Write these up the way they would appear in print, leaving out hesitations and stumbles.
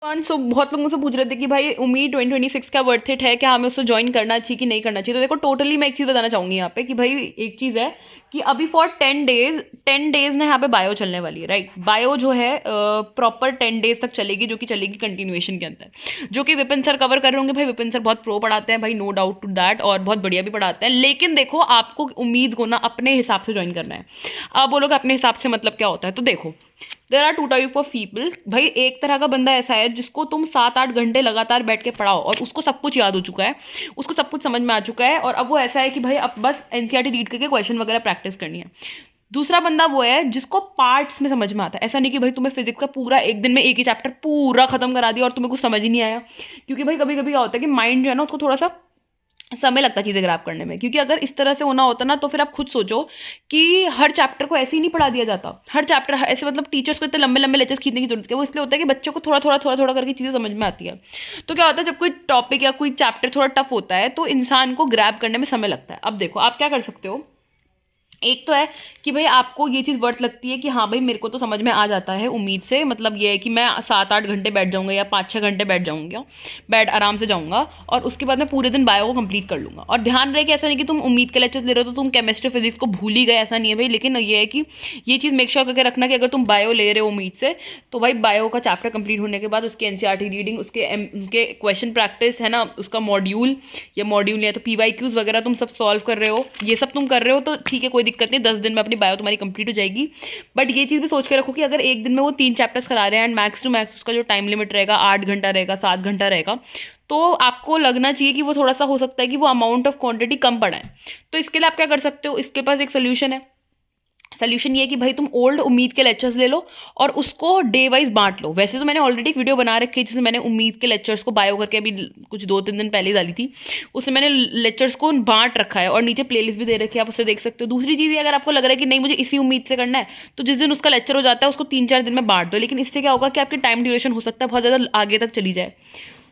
सो बहुत लोग मुझसे पूछ रहे थे कि भाई उम्मीद 2026 का वर्थ इट है, क्या हमें उसको ज्वाइन करना चाहिए कि नहीं करना चाहिए। तो देखो टोटली मैं एक चीज़ बताना चाहूँगी यहाँ पे कि भाई एक चीज़ है कि अभी फॉर 10 डेज ना यहाँ पे बायो चलने वाली है, राइट। बायो जो है प्रॉपर 10 डेज तक चलेगी, जो कि चलेगी कंटिन्यूएशन के अंदर, जो कि विपिन सर कवर कर रहे होंगे। भाई विपिन सर बहुत प्रो पढ़ाते हैं भाई, नो डाउट टू दैट, और बहुत बढ़िया भी पढ़ाते हैं। लेकिन देखो आपको उम्मीद को ना अपने हिसाब से ज्वाइन करना है। आप बोलोगे अपने हिसाब से मतलब क्या होता है, तो देखो there are two type of people. भाई एक तरह का बंदा ऐसा है जिसको तुम 7-8 घंटे लगातार बैठ के पढ़ाओ और उसको सब कुछ याद हो चुका है, उसको सब कुछ समझ में आ चुका है, और अब वो ऐसा है कि भाई अब बस एनसीईआरटी रीड करके क्वेश्चन वगैरह प्रैक्टिस करनी है। दूसरा बंदा वो है जिसको पार्ट्स में समझ में आता है। ऐसा नहीं कि भाई तुम्हें फिजिक्स का पूरा एक दिन में एक ही चैप्टर पूरा खत्म करा दिया और तुम्हें कुछ समझ ही नहीं आया, क्योंकि भाई कभी कभी क्या होता है कि माइंड जो है ना उसको थोड़ा सा समय लगता है चीज़ें ग्रैब करने में। क्योंकि अगर इस तरह से होना होता ना तो फिर आप खुद सोचो कि हर चैप्टर को ऐसे ही नहीं पढ़ा दिया जाता। हर चैप्टर ऐसे मतलब टीचर्स को इतने लंबे लंबे लेक्चर्स खींचने की जरूरत है। वो इसलिए होता है कि बच्चों को थोड़ा थोड़ा करके चीज़ें समझ में आती है। तो क्या होता है जब कोई टॉपिक या कोई चैप्टर थोड़ा टफ होता है तो इंसान को ग्रैब करने में समय लगता है। अब देखो आप क्या कर सकते हो, एक तो है कि भाई आपको ये चीज़ वर्थ लगती है कि हाँ भाई मेरे को तो समझ में आ जाता है उम्मीद से, मतलब ये है कि मैं 7-8 घंटे बैठ जाऊँगा या 5-6 घंटे बैठ जाऊँगा, बैठ आराम से जाऊँगा, और उसके बाद मैं पूरे दिन बायो को कंप्लीट कर लूँगा। और ध्यान रहे कि ऐसा नहीं कि तुम उम्मीद के लेक्चर्स ले रहे हो तो तुम केमिस्ट्री फिजिक्स को भूल ही गए, ऐसा नहीं है भाई। लेकिन ये है कि ये चीज़ मेक श्योर करके रखना कि अगर तुम बायो ले रहे हो उम्मीद से, तो भाई बायो का चैप्टर कंप्लीट होने के बाद उसके एनसीईआरटी रीडिंग, उनके क्वेश्चन प्रैक्टिस है ना, उसका मॉड्यूल या तो पीवाईक्यूज वगैरह तुम सब सॉल्व कर रहे हो, ये सब तुम कर रहे हो तो ठीक है, कोई दिक्कत नहीं, 10 दिन में अपनी बायो तुम्हारी कंप्लीट हो जाएगी। बट ये चीज़ भी सोच के रखो कि अगर एक दिन में वो 3 चैप्टर्स करा रहे हैं एंड मैक्स टू मैक्स उसका जो टाइम लिमिट रहेगा 8 घंटा रहेगा, 7 घंटा रहेगा, तो आपको लगना चाहिए कि वो थोड़ा सा हो सकता है कि वो अमाउंट ऑफ क्वांटिटी कम पड़ा है। तो इसके लिए आप क्या कर सकते हो, इसके पास एक सोल्यूशन है। सोल्यूशन ये है कि भाई तुम ओल्ड उम्मीद के लेक्चर्स ले लो और उसको डे वाइज बांट लो। वैसे तो मैंने ऑलरेडी एक वीडियो बना रखी है जिसमें मैंने उम्मीद के लेक्चर्स को बायो करके अभी कुछ 2-3 दिन पहले डाली थी, उसमें मैंने लेक्चर्स को बांट रखा है और नीचे प्लेलिस्ट भी दे रखी है, आप उससे देख सकते हो। दूसरी चीज़ ये, अगर आपको लग रहा है कि नहीं मुझे इसी उम्मीद से करना है, तो जिस दिन उसका लेक्चर हो जाता है उसको 3-4 दिन में बांट दो। लेकिन इससे क्या होगा कि आपकी टाइम ड्यूरेशन हो सकता है बहुत ज़्यादा आगे तक चली जाए।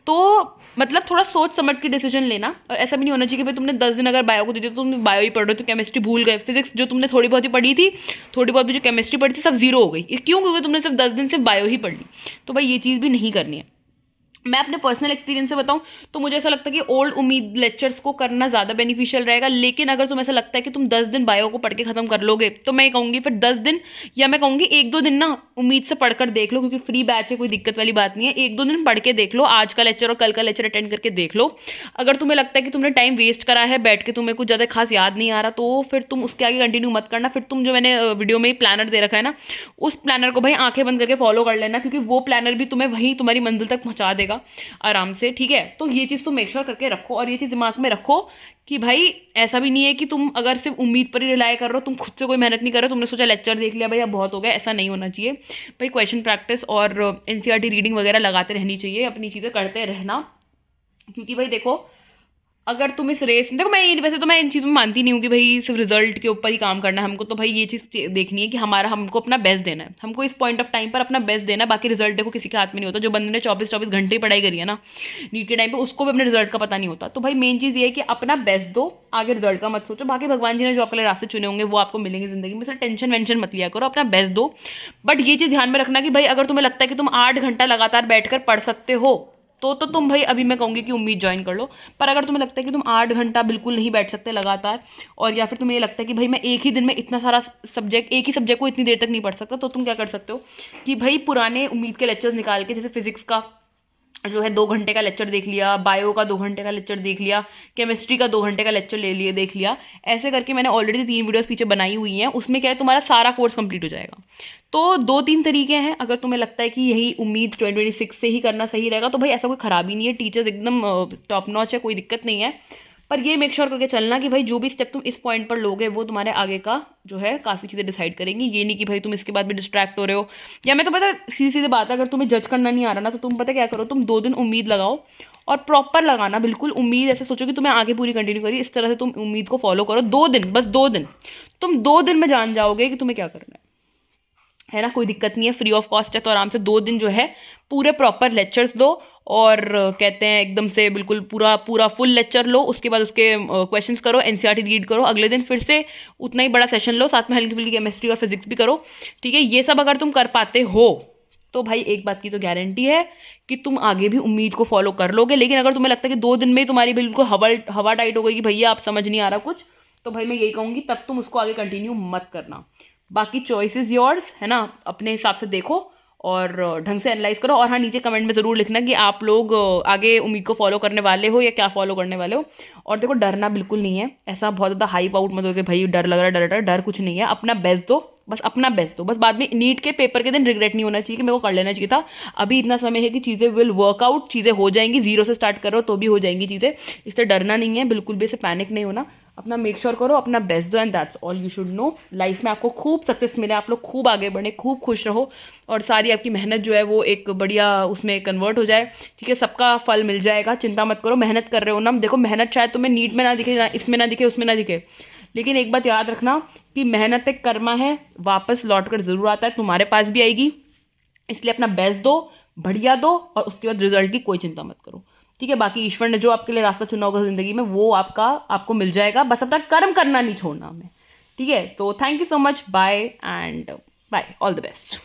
तो मतलब थोड़ा सोच समझ के डिसीजन लेना, और ऐसा भी नहीं होना चाहिए कि भाई तुमने 10 दिन अगर बायो को दे दिया तो तुम बायो ही पढ़ रहे हो तो केमिस्ट्री भूल गए, फिजिक्स जो तुमने थोड़ी बहुत ही पढ़ी थी, थोड़ी बहुत भी जो केमिस्ट्री पढ़ी थी सब जीरो हो गई। क्यों? क्योंकि तुमने सिर्फ 10 दिन सिर्फ बायो ही पढ़ ली। तो भाई ये चीज़ भी नहीं करनी है। मैं अपने पर्सनल एक्सपीरियंस से बताऊं तो मुझे ऐसा लगता है कि ओल्ड उम्मीद लेक्चर्स को करना ज़्यादा बेनिफिशियल रहेगा। लेकिन अगर तुम्हें ऐसा लगता है कि तुम 10 दिन बायो को पढ़ के खत्म कर लोगे, तो मैं कहूँगी फिर 10 दिन, या मैं कहूँगी 1-2 दिन ना उम्मीद से पढ़कर देख लो, क्योंकि फ्री बैच है, कोई दिक्कत वाली बात नहीं है। 1-2 दिन पढ़ के देख लो, आज का लेक्चर और कल का लेक्चर अटेंड करके देख लो। अगर तुम्हें लगता है कि तुमने टाइम वेस्ट करा है बैठ के, तुम्हें कुछ ज़्यादा खास याद नहीं आ रहा, तो फिर तुम उसके आगे कंटिन्यू मत करना। फिर तुम जो मैंने वीडियो में प्लानर दे रखा है ना, उस प्लानर को भाई आंखें बंद करके फॉलो कर लेना, क्योंकि वो प्लानर भी तुम्हें वहीं तुम्हारी मंजिल तक पहुंचा देगा आराम से, ठीक है। तो ये चीज़ तुम मेक श्योर करके रखो, और ये चीज़ दिमाग में रखो कि भाई ऐसा भी नहीं है कि तुम अगर सिर्फ उम्मीद पर ही रिलाय कर रहे हो, तुम खुद से कोई मेहनत नहीं कर रहे हो, तुमने सोचा लेक्चर देख लिया भाई अब बहुत हो गया, ऐसा नहीं होना चाहिए। भाई क्वेश्चन प्रैक्टिस और एनसीईआरटी रीडिंग वगैरह लगाते रहनी चाहिए, अपनी चीज़ें करते रहना। क्योंकि भाई देखो अगर तुम इस रेस में देखो, मैं वैसे तो मैं इन चीज़ों में मानती नहीं हूँ कि भाई सिर्फ रिजल्ट के ऊपर ही काम करना है हमको। तो भाई ये चीज़ देखनी है कि हमको अपना बेस्ट देना है, हमको इस पॉइंट ऑफ टाइम पर अपना बेस्ट देना है। बाकी रिजल्ट देखो किसी के हाथ में नहीं होता। जो बंदे ने 24-24 घंटे ही पढ़ाई करी है ना नीट के टाइम पे, उसको भी अपने रिजल्ट का पता नहीं होता। तो भाई मेन चीज़ ये है कि अपना बेस्ट दो, आगे रिजल्ट का मत सोचो। बाकी भगवान जी ने जो आपके लिए रास्ते चुने होंगे वो आपको मिलेंगे जिंदगी में, सिर्फ टेंशन वेंशन मत लिया करो, अपना बेस्ट दो। बट ये चीज़ ध्यान में रखना कि भाई अगर तुम्हें लगता है कि तुम 8 घंटा लगातार बैठकर पढ़ सकते हो, तो तुम भाई अभी मैं कहूँगी कि उम्मीद ज्वाइन कर लो। पर अगर तुम्हें लगता है कि तुम 8 घंटा बिल्कुल नहीं बैठ सकते लगातार, और या फिर तुम्हें ये लगता है कि भाई मैं एक ही दिन में इतना सारा सब्जेक्ट, एक ही सब्जेक्ट को इतनी देर तक नहीं पढ़ सकता, तो तुम क्या कर सकते हो कि भाई पुराने उम्मीद के लेक्चर्स निकाल के, जैसे फिजिक्स का जो है 2 घंटे का लेक्चर देख लिया, बायो का 2 घंटे का लेक्चर देख लिया, केमिस्ट्री का 2 घंटे का लेक्चर ले लिए देख लिया, ऐसे करके मैंने ऑलरेडी 3 वीडियोस पीछे बनाई हुई हैं। उसमें क्या है तुम्हारा सारा कोर्स कंप्लीट हो जाएगा। तो 2-3 तरीके हैं। अगर तुम्हें लगता है कि यही उम्मीद 2026 से ही करना सही रहेगा, तो भाई ऐसा कोई खराबी नहीं है, टीचर्स एकदम टॉप नॉच है, कोई दिक्कत नहीं है। पर ये मेक श्योर करके चलना कि भाई जो भी स्टेप तुम इस पॉइंट पर लोगे वो तुम्हारे आगे का जो है काफ़ी चीज़ें डिसाइड करेंगी। ये नहीं कि भाई तुम इसके बाद भी डिस्ट्रैक्ट हो रहे हो, या मैं तो पता सीधी सीधी बात है, अगर तुम्हें जज करना नहीं आ रहा ना, तो तुम पता क्या करो, तुम 2 दिन उम्मीद लगाओ, और प्रॉपर लगाना बिल्कुल उम्मीद, ऐसे सोचो कि तुम्हें आगे पूरी कंटिन्यू करी, इस तरह से तुम उम्मीद को फॉलो करो 2 दिन, बस 2 दिन। तुम 2 दिन में जान जाओगे कि तुम्हें क्या करना है ना। कोई दिक्कत नहीं है, फ्री ऑफ कॉस्ट है, तो आराम से 2 दिन जो है पूरे प्रॉपर लेक्चर्स दो, और कहते हैं एकदम से बिल्कुल पूरा पूरा फुल लेक्चर लो। उसके बाद उसके क्वेश्चंस करो, एनसीईआरटी रीड करो, अगले दिन फिर से उतना ही बड़ा सेशन लो, साथ में हल्की फुल्की केमिस्ट्री और फिजिक्स भी करो, ठीक है। ये सब अगर तुम कर पाते हो तो भाई एक बात की तो गारंटी है कि तुम आगे भी उम्मीद को फॉलो कर लोगे। लेकिन अगर तुम्हें लगता है कि 2 दिन में ही तुम्हारी बिल्कुल हवा टाइट हो गई कि भैया आप समझ नहीं आ रहा कुछ, तो भाई मैं यही कहूँगी तब तुम उसको आगे कंटिन्यू मत करना। बाकी चॉइस इज़ योर्स, है ना, अपने हिसाब से देखो और ढंग से एनालाइज करो। और हाँ, नीचे कमेंट में ज़रूर लिखना कि आप लोग आगे उम्मीद को फॉलो करने वाले हो या क्या फॉलो करने वाले हो। और देखो, डरना बिल्कुल नहीं है, ऐसा बहुत ज़्यादा हाइप आउट मत हो कि भाई डर लग रहा है, डर कुछ नहीं है। अपना बेस्ट दो, बस अपना बेस्ट दो, बस बाद में नीट के पेपर के दिन रिग्रेट नहीं होना चाहिए कि मेरे को कर लेना चाहिए था। अभी इतना समय है कि चीज़ें विल वर्कआउट, चीज़ें हो जाएंगी, जीरो से स्टार्ट करो तो भी हो जाएंगी चीज़ें। इससे डरना नहीं है, बिल्कुल भी इसे पैनिक नहीं होना। अपना मेक श्योर करो, अपना बेस्ट दो, and that's all you should know. Life में आपको खूब सक्सेस मिले, आप लोग खूब आगे बढ़े, खूब खुश रहो और सारी आपकी मेहनत जो है वो एक बढ़िया उसमें कन्वर्ट हो जाए। ठीक है, सबका फल मिल जाएगा, चिंता मत करो। मेहनत कर रहे हो ना, देखो मेहनत शायद तुम्हें नीट में ना दिखे, ना इसमें ना दिखे, उसमें ना दिखे, लेकिन एक बात याद रखना कि मेहनत एक कर्मा है, वापस लौट कर ज़रूर आता है, तुम्हारे पास भी आएगी। इसलिए अपना बेस्ट दो, बढ़िया दो और उसके बाद रिजल्ट की कोई चिंता मत करो। ठीक है, बाकी ईश्वर ने जो आपके लिए रास्ता चुना होगा ज़िंदगी में वो आपको मिल जाएगा, बस अपना कर्म करना नहीं छोड़ना हमें। ठीक है, तो thank you so much, bye and bye, all the best.